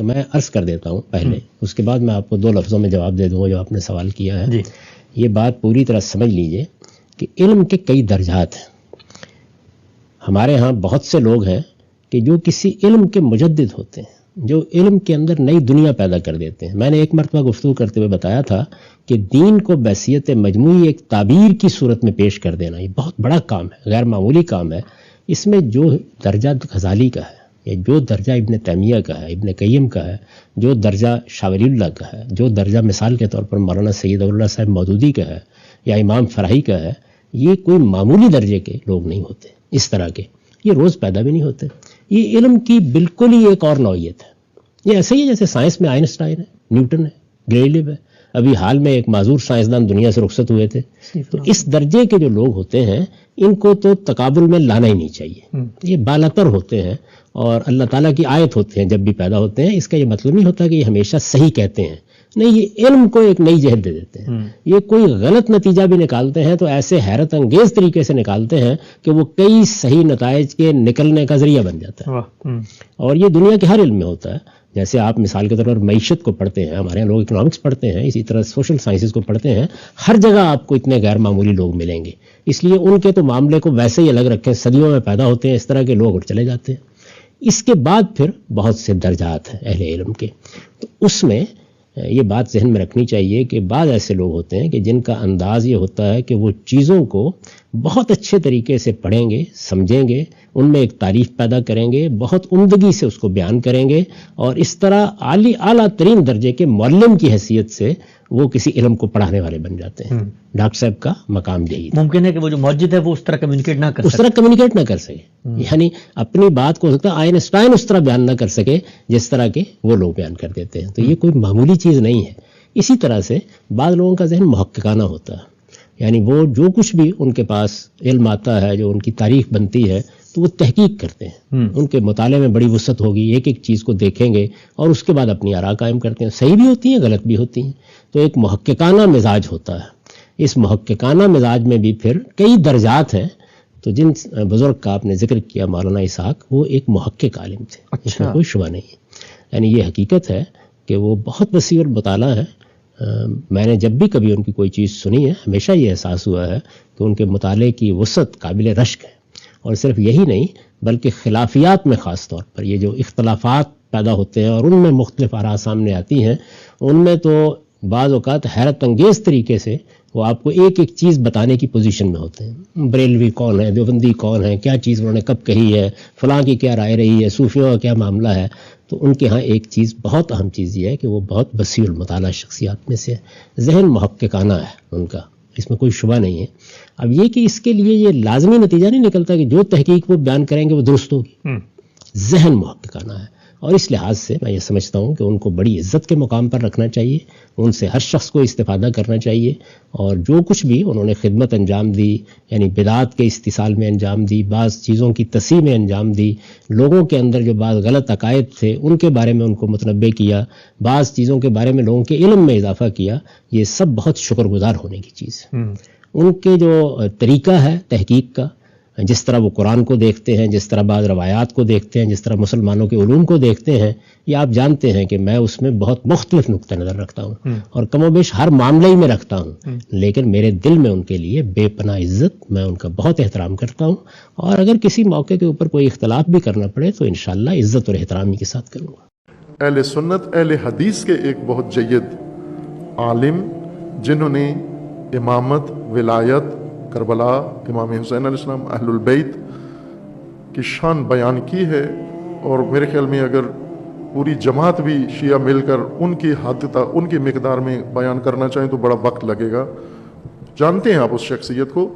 تو میں عرض کر دیتا ہوں پہلے، اس کے بعد میں آپ کو 2 لفظوں میں جواب دے دوں گا جو آپ نے سوال کیا ہے. یہ بات پوری طرح سمجھ لیجئے کہ علم کے کئی درجات ہیں. ہمارے ہاں بہت سے لوگ ہیں کہ جو کسی علم کے مجدد ہوتے ہیں، جو علم کے اندر نئی دنیا پیدا کر دیتے ہیں. میں نے ایک مرتبہ گفتگو کرتے ہوئے بتایا تھا کہ دین کو بحیثیت مجموعی ایک تعبیر کی صورت میں پیش کر دینا یہ بہت بڑا کام ہے، غیر معمولی کام ہے. اس میں جو درجہ غزالی کا ہے، یا جو درجہ ابن تیمیہ کا ہے، ابن قیم کا ہے، جو درجہ شاہ ولی اللہ کا ہے، جو درجہ مثال کے طور پر مولانا سید اللہ صاحب مودودی کا ہے یا امام فراہی کا ہے، یہ کوئی معمولی درجے کے لوگ نہیں ہوتے. اس طرح کے یہ روز پیدا بھی نہیں ہوتے. یہ علم کی بالکل ہی ایک اور نوعیت ہے. یہ ایسے ہی ہے جیسے سائنس میں آئنسٹائن ہے، نیوٹن ہے، گریلیو ہے. ابھی حال میں ایک معذور سائنسدان دنیا سے رخصت ہوئے تھے. تو اس درجے کے جو لوگ ہوتے ہیں ان کو تو تقابل میں لانا ہی نہیں چاہیے. یہ بالاتر ہوتے ہیں اور اللہ تعالیٰ کی آیت ہوتے ہیں جب بھی پیدا ہوتے ہیں. اس کا یہ مطلب نہیں ہوتا کہ یہ ہمیشہ صحیح کہتے ہیں، نہیں، یہ علم کو ایک نئی جہت دے دیتے ہیں. یہ کوئی غلط نتیجہ بھی نکالتے ہیں تو ایسے حیرت انگیز طریقے سے نکالتے ہیں کہ وہ کئی صحیح نتائج کے نکلنے کا ذریعہ بن جاتا ہے. اور یہ دنیا کے ہر علم میں ہوتا ہے. جیسے آپ مثال کے طور پر معیشت کو پڑھتے ہیں، ہمارے یہاں لوگ اکنامکس پڑھتے ہیں، اسی طرح سوشل سائنسز کو پڑھتے ہیں. ہر جگہ آپ کو اتنے غیر معمولی لوگ ملیں گے. اس لیے ان کے تو معاملے کو ویسے ہی الگ رکھیں، صدیوں میں پیدا ہوتے ہیں اس طرح کے لوگ اور چلے جاتے ہیں. اس کے بعد پھر بہت سے درجات ہیں اہل علم کے. تو اس میں یہ بات ذہن میں رکھنی چاہیے کہ بعض ایسے لوگ ہوتے ہیں کہ جن کا انداز یہ ہوتا ہے کہ وہ چیزوں کو بہت اچھے طریقے سے پڑھیں گے، سمجھیں گے، ان میں ایک تعریف پیدا کریں گے، بہت عمدگی سے اس کو بیان کریں گے، اور اس طرح اعلیٰ ترین درجے کے معلم کی حیثیت سے وہ کسی علم کو پڑھانے والے بن جاتے ہیں. ڈاکٹر صاحب کا مقام یہی ہے. ممکن ہے کہ وہ جو موجود ہے وہ اس طرح کمیونیکیٹ نہ کر سکے، اس طرح کمیونیکیٹ نہ کر سکے. یعنی اپنی بات کو ہو سکتا ہے آئنسٹائن اس طرح بیان نہ کر سکے جس طرح کے وہ لوگ بیان کر دیتے ہیں. تو یہ کوئی معمولی چیز نہیں ہے. اسی طرح سے بعض لوگوں کا ذہن محققانہ ہوتا ہے. یعنی وہ جو کچھ بھی ان کے پاس علم آتا ہے، جو ان کی تاریخ بنتی ہے، تو وہ تحقیق کرتے ہیں. ان کے مطالعے میں بڑی وسعت ہوگی، ایک ایک چیز کو دیکھیں گے اور اس کے بعد اپنی آراء قائم کرتے ہیں. صحیح بھی ہوتی ہیں، غلط بھی ہوتی ہیں. تو ایک محققانہ مزاج ہوتا ہے. اس محققانہ مزاج میں بھی پھر کئی درجات ہیں. تو جن بزرگ کا آپ نے ذکر کیا مولانا اسحاق، وہ ایک محقق عالم تھے. اس میں کوئی شبہ نہیں ہے. یعنی یہ حقیقت ہے کہ وہ بہت وسیع المطالعہ ہے. میں نے جب بھی کبھی ان کی کوئی چیز سنی ہے، ہمیشہ یہ احساس ہوا ہے کہ ان کے مطالعے کی وسعت قابل رشک ہے. اور صرف یہی نہیں بلکہ خلافیات میں خاص طور پر یہ جو اختلافات پیدا ہوتے ہیں اور ان میں مختلف آراء سامنے آتی ہیں، ان میں تو بعض اوقات حیرت انگیز طریقے سے وہ آپ کو ایک ایک چیز بتانے کی پوزیشن میں ہوتے ہیں. بریلوی کون ہے، دیوبندی کون ہے، کیا چیز انہوں نے کب کہی ہے، فلاں کی کیا رائے رہی ہے، صوفیوں کا کیا معاملہ ہے. تو ان کے ہاں ایک چیز، بہت اہم چیز یہ ہے کہ وہ بہت وسیع المطالعہ شخصیات میں سے ذہن محققانہ ہے ان کا. اس میں کوئی شبہ نہیں ہے. اب یہ کہ اس کے لیے یہ لازمی نتیجہ نہیں نکلتا کہ جو تحقیق وہ بیان کریں گے وہ درست ہوگی. ذہن محققانہ ہے. اور اس لحاظ سے میں یہ سمجھتا ہوں کہ ان کو بڑی عزت کے مقام پر رکھنا چاہیے. ان سے ہر شخص کو استفادہ کرنا چاہیے. اور جو کچھ بھی انہوں نے خدمت انجام دی، یعنی بدعات کے استحصال میں انجام دی، بعض چیزوں کی تصحیح میں انجام دی، لوگوں کے اندر جو بعض غلط عقائد تھے ان کے بارے میں ان کو متنبع کیا، بعض چیزوں کے بارے میں لوگوں کے علم میں اضافہ کیا، یہ سب بہت شکر گزار ہونے کی چیز ہے. ان کے جو طریقہ ہے تحقیق کا، جس طرح وہ قرآن کو دیکھتے ہیں، جس طرح بعض روایات کو دیکھتے ہیں، جس طرح مسلمانوں کے علوم کو دیکھتے ہیں، یہ آپ جانتے ہیں کہ میں اس میں بہت مختلف نقطہ نظر رکھتا ہوں اور کم و بیش ہر معاملے ہی میں رکھتا ہوں. لیکن میرے دل میں ان کے لیے بے پناہ عزت، میں ان کا بہت احترام کرتا ہوں. اور اگر کسی موقع کے اوپر کوئی اختلاف بھی کرنا پڑے تو انشاءاللہ عزت اور احترامی کے ساتھ کروں گا. اہل سنت اہل حدیث کے ایک بہت جید عالم جنہوں نے امامت، ولایت، کربلا، امام حسین علیہ السلام، اہل البیت کی شان بیان کی ہے. اور میرے خیال میں اگر پوری جماعت بھی شیعہ مل کر ان کی حد تک، ان کی مقدار میں بیان کرنا چاہیں تو بڑا وقت لگے گا. جانتے ہیں آپ اس شخصیت کو.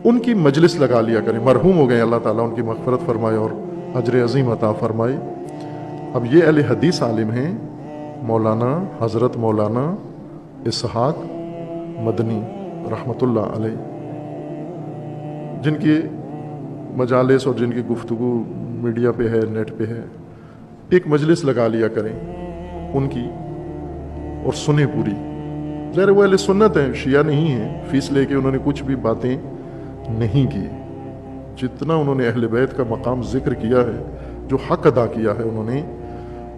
ان کی مجلس لگا لیا کریں. مرحوم ہو گئے، اللہ تعالیٰ ان کی مغفرت فرمائے اور اجر عظیم عطا فرمائے. اب یہ اہل حدیث عالم ہیں مولانا حضرت مولانا اسحاق مدنی رحمۃ اللہ علیہ، جن کی مجالس اور جن کی گفتگو میڈیا پہ ہے، نیٹ پہ ہے. ایک مجلس لگا لیا کریں ان کی اور سنیں پوری. ظاہر وہ اہل سنت ہیں، شیعہ نہیں ہیں، فیس لے کے انہوں نے کچھ بھی باتیں نہیں کی. جتنا انہوں نے اہل بیت کا مقام ذکر کیا ہے، جو حق ادا کیا ہے انہوں نے،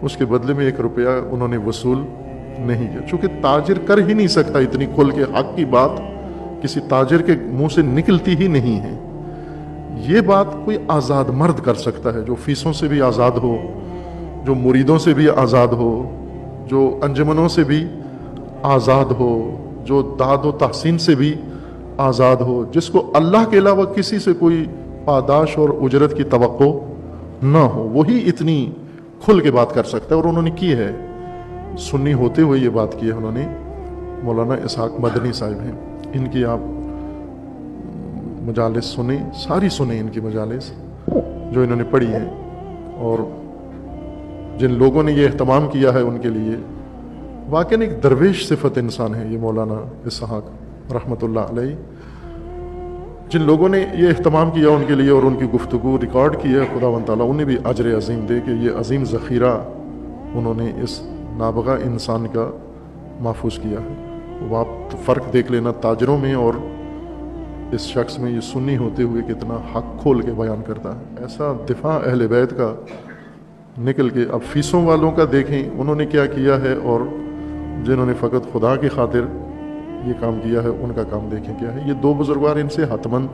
اس کے بدلے میں 1 روپیہ انہوں نے وصول نہیں کیا. چونکہ تاجر کر ہی نہیں سکتا اتنی کھل کے حق کی بات کسی تاجر کے منہ سے نکلتی ہی نہیں ہے. یہ بات کوئی آزاد مرد کر سکتا ہے جو فیسوں سے بھی آزاد ہو, جو مریدوں سے بھی آزاد ہو, جو انجمنوں سے بھی آزاد ہو, جو داد و تحسین سے بھی آزاد ہو, جس کو اللہ کے علاوہ کسی سے کوئی پاداش اور اجرت کی توقع نہ ہو, وہی اتنی کھل کے بات کر سکتا ہے. اور انہوں نے کی ہے, سنی ہوتے ہوئے یہ بات کی ہے انہوں نے. مولانا اسحاق مدنی صاحب ہیں, ان کی آپ مجالس سنیں, ساری سنیں ان کی مجالس جو انہوں نے پڑھی ہیں. اور جن لوگوں نے یہ اہتمام کیا ہے ان کے لیے واقعی ایک درویش صفت انسان ہے یہ مولانا اسحاق رحمۃ اللہ علیہ. جن لوگوں نے یہ اہتمام کیا ان کے لیے اور ان کی گفتگو ریکارڈ کی ہے, خدا و تعالیٰ انہیں بھی اجر عظیم دے کہ یہ عظیم ذخیرہ انہوں نے اس نابغہ انسان کا محفوظ کیا ہے. وہ آپ فرق دیکھ لینا تاجروں میں اور اس شخص میں, یہ سنی ہوتے ہوئے کتنا حق کھول کے بیان کرتا ہے. ایسا دفاع اہل بیت کا نکل کے. اب فیسوں والوں کا دیکھیں انہوں نے کیا کیا ہے, اور جنہوں نے فقط خدا کی خاطر یہ کام کیا ہے ان کا کام دیکھیں کیا ہے. یہ 2 بزرگوار ان سے حتماً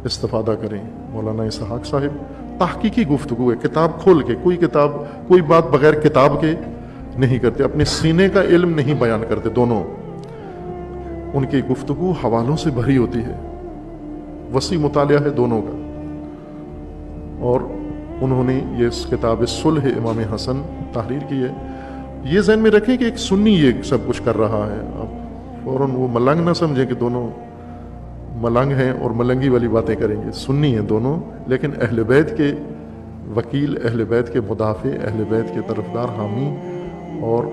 استفادہ کریں. مولانا اسحاق صاحب تحقیقی گفتگو ہے, کتاب کھول کے, کوئی بات بغیر کتاب کے نہیں کرتے, اپنے سینے کا علم نہیں بیان کرتے. دونوں ان کی گفتگو حوالوں سے بھری ہوتی ہے, وسیع مطالعہ ہے دونوں کا. اور انہوں نے یہ اس کتاب صلح امام حسن تحریر کی ہے. یہ ذہن میں رکھیں کہ ایک سنی یہ سب کچھ کر رہا ہے. اب فوراً وہ ملنگ نہ سمجھیں کہ دونوں ملنگ ہیں اور ملنگی والی باتیں کریں گے. سنی ہیں دونوں, لیکن اہل بیت کے وکیل, اہل بیت کے مدافع, اہل بیت کے طرفدار, حامی. اور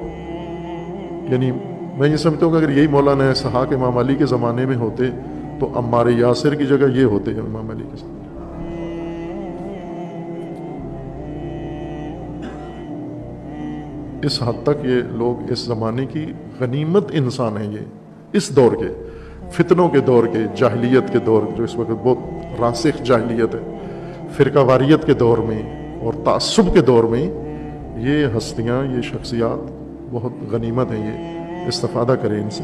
یعنی میں یہ سمجھتا ہوں کہ اگر یہی مولانا اسحاق امام علی کے زمانے میں ہوتے تو عمار یاسر کی جگہ یہ ہوتے ہیں امام علی کے ساتھ. اس حد تک یہ لوگ اس زمانے کی غنیمت انسان ہیں. یہ اس دور کے فتنوں کے دور کے, جاہلیت کے دور, جو اس وقت بہت راسخ جاہلیت ہے, فرقہ واریت کے دور میں اور تعصب کے دور میں, یہ ہستیاں, یہ شخصیات بہت غنیمت ہیں. یہ استفادہ کریں ان سے.